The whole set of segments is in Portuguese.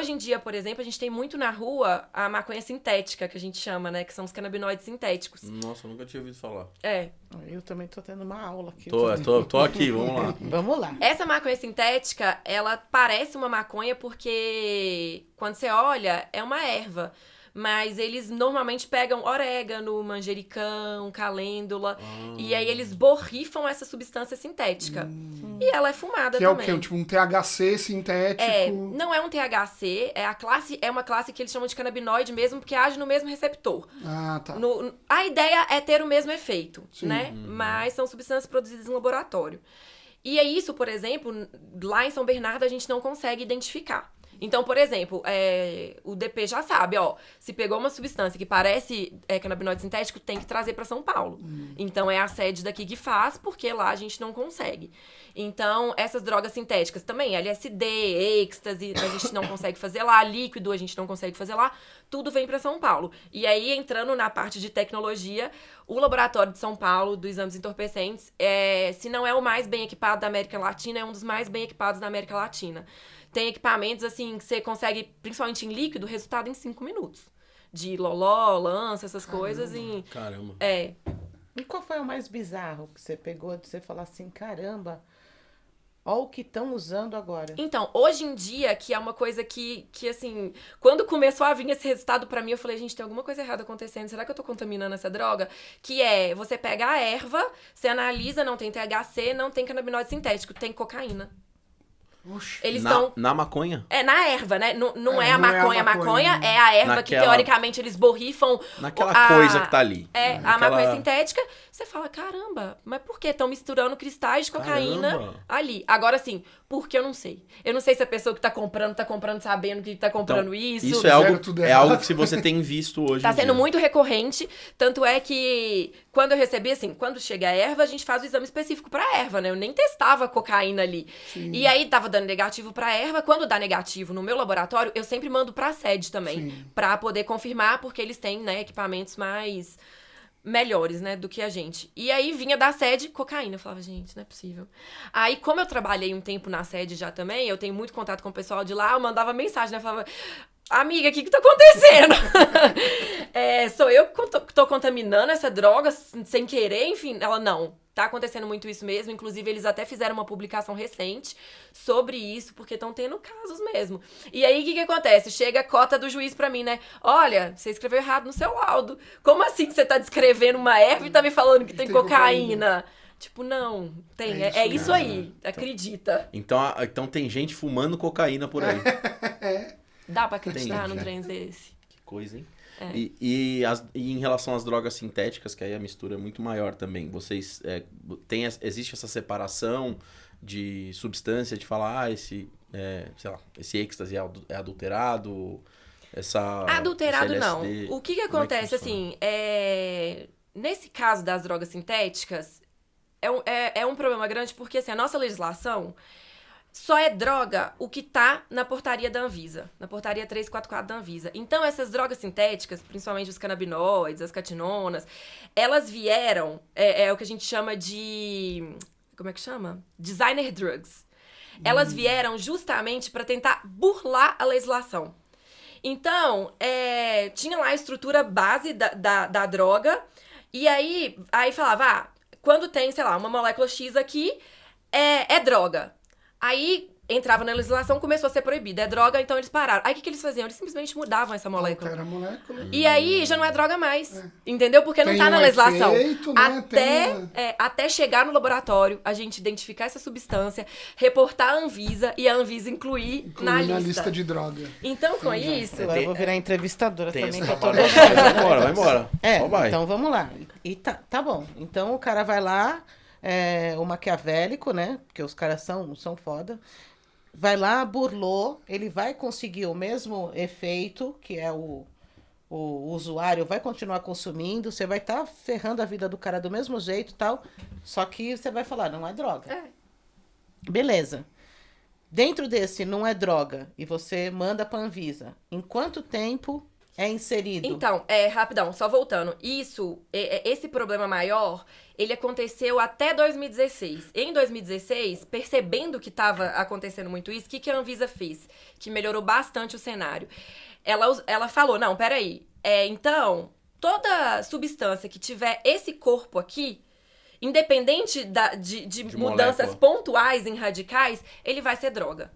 hoje em dia, por exemplo, a gente tem muito na rua a maconha sintética, que a gente chama, né? Que são os canabinoides sintéticos. Nossa, eu nunca tinha ouvido falar. Eu também tô tendo uma aula aqui. Tô aqui, vamos lá. Vamos lá. Essa maconha sintética, ela parece uma maconha porque, quando você olha, é uma erva. Mas eles normalmente pegam orégano, manjericão, calêndula. E aí eles borrifam essa substância sintética. E ela é fumada Que também. é o quê? Tipo um THC sintético? Não é um THC, é uma classe que eles chamam de canabinoide mesmo, porque age no mesmo receptor. Ah, tá. A ideia é ter o mesmo efeito, Sim. né? Mas são substâncias produzidas em laboratório. E é isso, por exemplo, lá em São Bernardo a gente não consegue identificar. Então, por exemplo, o DP já sabe, ó, se pegou uma substância que parece canabinoide sintético, tem que trazer para São Paulo. Então, é a sede daqui que faz, porque lá a gente não consegue. Então, essas drogas sintéticas também, LSD, êxtase, a gente não consegue fazer lá, líquido a gente não consegue fazer lá, tudo vem para São Paulo. E aí, entrando na parte de tecnologia, o laboratório de São Paulo, dos exames entorpecentes, se não é o mais bem equipado da América Latina, é um dos mais bem equipados da América Latina. Tem equipamentos, assim, que você consegue, principalmente em líquido, resultado em 5 minutos. De loló, lança, essas coisas. Caramba. E qual foi o mais bizarro que você pegou de você falar assim, caramba, ó o que estão usando agora? Então, hoje em dia, que é uma coisa que assim, quando começou a vir esse resultado pra mim, eu falei, gente, tem alguma coisa errada acontecendo, será que eu tô contaminando essa droga? Que você pega a erva, você analisa, não tem THC, não tem canabinoide sintético, tem cocaína. Oxi. Eles estão... Na maconha? na erva, né? Não é a não é a maconha. A maconha, maconha é a erva que, teoricamente, eles borrifam... Naquela coisa que tá ali. A maconha sintética. Você fala, caramba, mas por que estão misturando cristais de cocaína ali? Agora, assim, porque eu não sei. Eu não sei se a pessoa que tá comprando sabendo que tá comprando isso. Isso é algo que se você tem visto hoje Tá em sendo dia. muito recorrente, tanto é que quando eu recebi, assim, quando chega a erva, a gente faz o exame específico pra erva, né? Eu nem testava cocaína ali. Sim. E aí tava dando negativo pra erva, quando dá negativo no meu laboratório, eu sempre mando pra sede também, Sim. pra poder confirmar, porque eles têm, né, equipamentos mais melhores, né, do que a gente. E aí vinha da sede cocaína. Eu falava, gente, não é possível. Aí, como eu trabalhei um tempo na sede já também, eu tenho muito contato com o pessoal de lá, eu mandava mensagem, né, eu falava... Amiga, o que tá acontecendo? Sou eu que tô contaminando essa droga sem querer? Enfim, ela, não. Tá acontecendo muito isso mesmo. Inclusive, eles até fizeram uma publicação recente sobre isso, porque estão tendo casos mesmo. E aí, o que acontece? Chega a cota do juiz pra mim, né? Olha, você escreveu errado no seu laudo. Como assim que você tá descrevendo uma erva e tá me falando que tem cocaína? Tipo, não, tem. É isso aí. Acredita. Então tem gente fumando cocaína por aí. Dá pra acreditar num trem desse? Que coisa, hein? E em relação às drogas sintéticas, que aí a mistura é muito maior também, vocês existe essa separação de substância, de falar, esse êxtase é adulterado, Adulterado esse não. LSD, O que acontece, assim, nesse caso das drogas sintéticas, é um problema grande porque, assim, a nossa legislação só é droga o que tá na portaria da Anvisa, na portaria 344 da Anvisa. Então, essas drogas sintéticas, principalmente os canabinoides, as catinonas, elas vieram, o que a gente chama de... Como é que chama? Designer drugs. Elas vieram justamente para tentar burlar a legislação. Então, tinha lá a estrutura base da droga, e aí falava, quando tem, sei lá, uma molécula X aqui, é droga. Aí entrava na legislação, começou a ser proibida. É droga, então eles pararam. Aí o que eles faziam? Eles simplesmente mudavam essa molécula. Altera a molécula. E aí já não é droga mais. Entendeu? Porque não tá na legislação. Efeito, né? Até chegar no laboratório, a gente identificar essa substância, reportar a Anvisa e a Anvisa incluir na lista de droga. Então, com isso... Agora eu vou virar entrevistadora também. Esse trabalho. Vai embora. Só vai. Então vamos lá. E tá bom. Então o cara vai lá, o maquiavélico, né? Porque os caras são foda. Vai lá, burlou, ele vai conseguir o mesmo efeito, que é o usuário vai continuar consumindo, você vai estar ferrando a vida do cara do mesmo jeito e tal, só que você vai falar, não é droga. Beleza. Dentro desse não é droga, e você manda pra Anvisa, em quanto tempo é inserido? Então, rapidão, só voltando. Esse problema maior, ele aconteceu até 2016. Em 2016, percebendo que estava acontecendo muito isso, o que a Anvisa fez? Que melhorou bastante o cenário. Ela falou, não, peraí, então, toda substância que tiver esse corpo aqui, independente de mudanças pontuais em radicais, ele vai ser droga.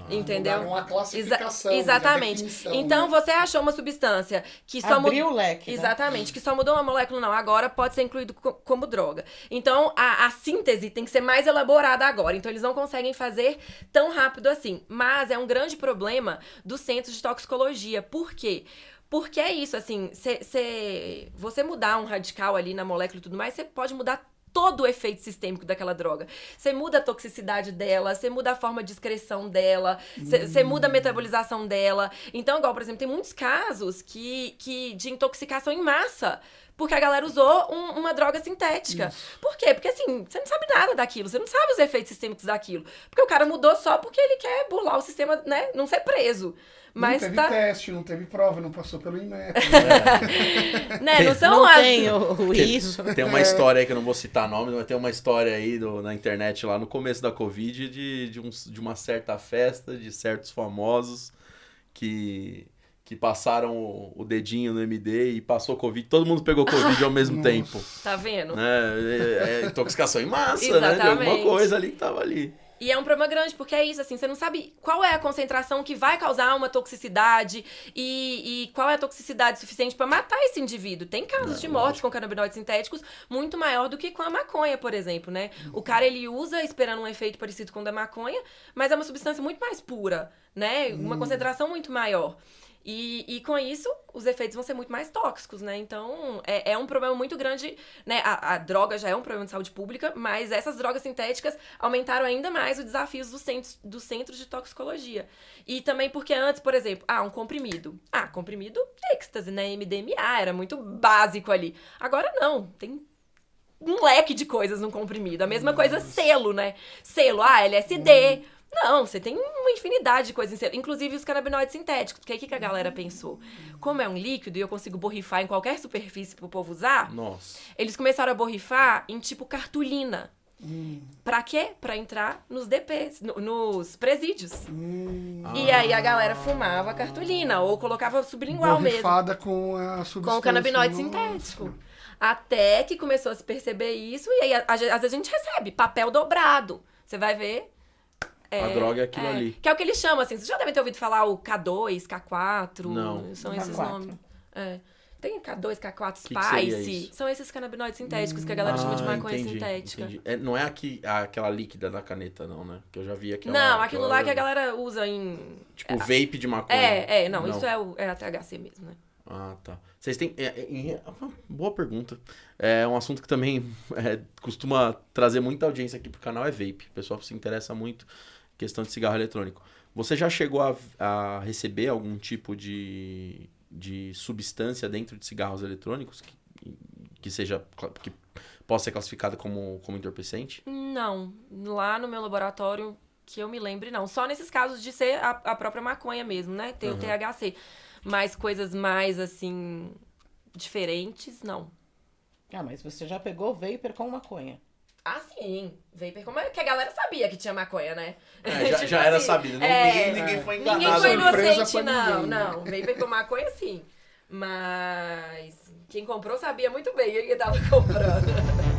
Entendeu? Uma classificação. Exatamente. Definição, então, né? você achou uma substância que só Abriu o leque, né? Exatamente, que só mudou uma molécula, não. Agora pode ser incluído como droga. Então, a síntese tem que ser mais elaborada agora. Então, eles não conseguem fazer tão rápido assim. Mas é um grande problema dos centros de toxicologia. Por quê? Porque é isso, assim, você mudar um radical ali na molécula e tudo mais, você pode mudar todo o efeito sistêmico daquela droga. Você muda a toxicidade dela, você muda a forma de excreção dela, você muda a metabolização dela. Então, igual, por exemplo, tem muitos casos de intoxicação em massa, porque a galera usou uma droga sintética. Isso. Por quê? Porque, assim, você não sabe nada daquilo, você não sabe os efeitos sistêmicos daquilo. Porque o cara mudou só porque ele quer burlar o sistema, né? Não ser preso. Mas não teve teste, não teve prova, não passou pelo INEP. Né? Não são não tem isso. Tem uma história aí que eu não vou citar nome, mas tem uma história aí na internet lá no começo da Covid de uma certa festa de certos famosos que passaram o dedinho no MD e passou Covid. Todo mundo pegou Covid ao mesmo tempo. Tá vendo? Né? Intoxicação em massa, exatamente, né? De alguma coisa ali que tava ali. E é um problema grande, porque é isso, assim, você não sabe qual é a concentração que vai causar uma toxicidade e qual é a toxicidade suficiente para matar esse indivíduo. Tem casos de mortes com canabinoides sintéticos muito maior do que com a maconha, por exemplo, né? O cara, ele usa esperando um efeito parecido com o da maconha, mas é uma substância muito mais pura, né? Uma concentração muito maior. E com isso, os efeitos vão ser muito mais tóxicos, né? Então, é um problema muito grande, né? A droga já é um problema de saúde pública, mas essas drogas sintéticas aumentaram ainda mais os desafios dos centros de toxicologia. E também porque antes, por exemplo, um comprimido. Comprimido êxtase, né? MDMA, era muito básico ali. Agora não, tem um leque de coisas no comprimido. A mesma coisa, selo, né? Selo, LSD... Não, você tem uma infinidade de coisas, inclusive os canabinoides sintéticos, porque aí o que a galera pensou? Como é um líquido e eu consigo borrifar em qualquer superfície pro povo usar, nossa, eles começaram a borrifar em tipo cartolina. Pra quê? Pra entrar nos DPs, nos presídios. E aí a galera fumava cartolina, ou colocava sublingual mesmo. Borrifada com a substância. Com o canabinoide sintético. Até que começou a se perceber isso, e aí às vezes a gente recebe papel dobrado. Você vai ver... a droga é aquilo ali. Que é o que eles chamam, assim. Vocês já devem ter ouvido falar o K2, K4. Não. São K4. esses nomes. Tem K2, K4, Que Spice. São esses canabinoides sintéticos que a galera chama de maconha sintética. Entendi. Não é aquela líquida da caneta, não, né? Que eu já vi aquela... Não, aquilo lá que a galera usa em... Tipo vape de maconha. Não, isso é a THC mesmo, né? Ah, tá. Vocês têm... boa pergunta. É um assunto que também costuma trazer muita audiência aqui pro canal, é vape. O pessoal se interessa muito em questão de cigarro eletrônico. Você já chegou a receber algum tipo de substância dentro de cigarros eletrônicos que possa ser classificada como entorpecente? Não. Lá no meu laboratório, que eu me lembre, não. Só nesses casos de ser a própria maconha mesmo, né? Ter o THC. Mas coisas mais, assim, diferentes, não. Mas você já pegou vapor com maconha? Sim. Vapor como é que a galera sabia que tinha maconha, né? Já era sabido. Ninguém foi enganado. Ninguém foi inocente, não. Não. Vapor com maconha, sim. Mas quem comprou sabia muito bem o que tava comprando.